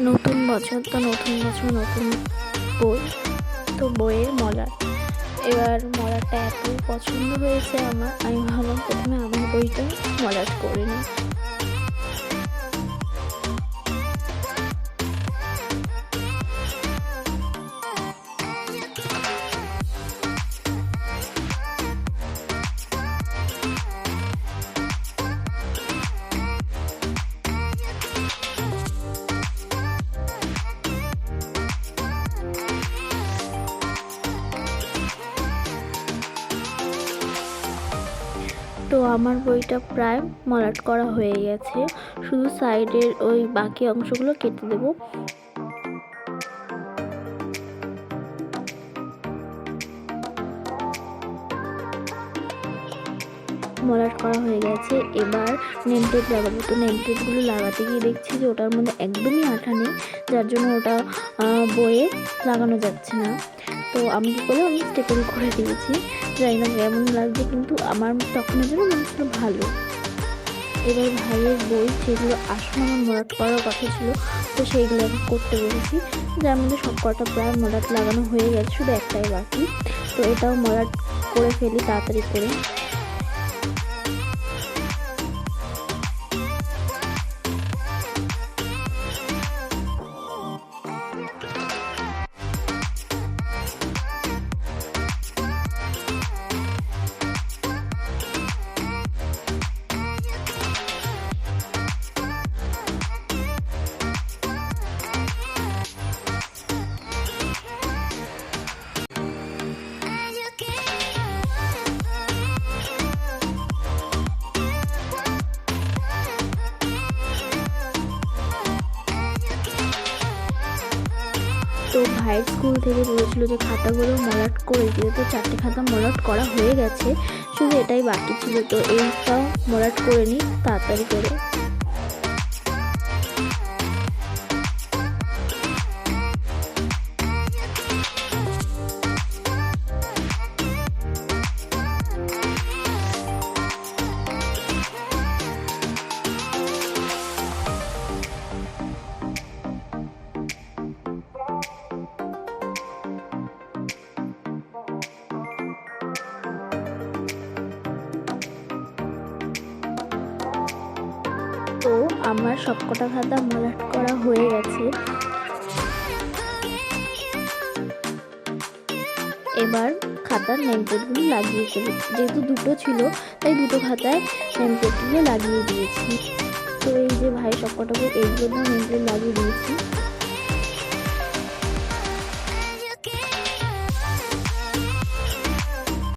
নতুন বছর তো নতুন বছর নতুন বই, তো বইয়ের মলাট। এবার মলাটটা এত পছন্দ হয়েছে আমার, আমি ভাবলাম প্রথমে আমার বইটা মলাট করে নিই। তো আমার বইটা প্রায় মলাট করা হয়ে গেছে, শুধু সাইডের ওই বাকি অংশগুলো কেটে দেব। মলাট করা হয়ে গেছে, এবার নেম টেপ লাগাবো। তো নেম টেপগুলো লাগাতে গিয়ে দেখছি যে ওটার মধ্যে একদমই আঠা নেই, যার জন্য ওটা বইয়ে লাগানো যাচ্ছে না। তো আমি কী করলাম, আমি স্টেপল করে দিয়েছি। জানি না কেমন লাগছে, কিন্তু আমার তখনের জন্য মনে হচ্ছিল ভালো। এবার ভাইয়ের বই যেগুলো আসলে আমার মলাট করার কথা ছিল, তো সেইগুলো আমি করতে বলেছি, যার মধ্যে সব কটা প্রায় মলাট লাগানো হয়ে গেছে, শুধু একটাই বাকি। তো এটাও মলাট করে ফেলি তাড়াতাড়ি করে। তো ভাইয়ের স্কুল থেকে বলেছিল যে খাতাগুলো মলাট করে দিতে, তো 4টে খাতা মলাট করা হয়ে গেছে, শুধু এটাই বাকি ছিল। তো এইটাও মলাট করে নিই তাড়াতাড়ি করে। তো আমার সবকটা খাতা মলাট করা হয়ে গেছে। এবার খাতার নেম প্লেটগুলো লাগিয়ে ফেলি। যেহেতু দুটো ছিল, তাই দুটো খাতায় নেম প্লেটগুলো লাগিয়ে দিয়েছি। তো এই যে ভাই সবকটা বই এইগুলো নেম প্লেট লাগিয়ে দিয়েছি।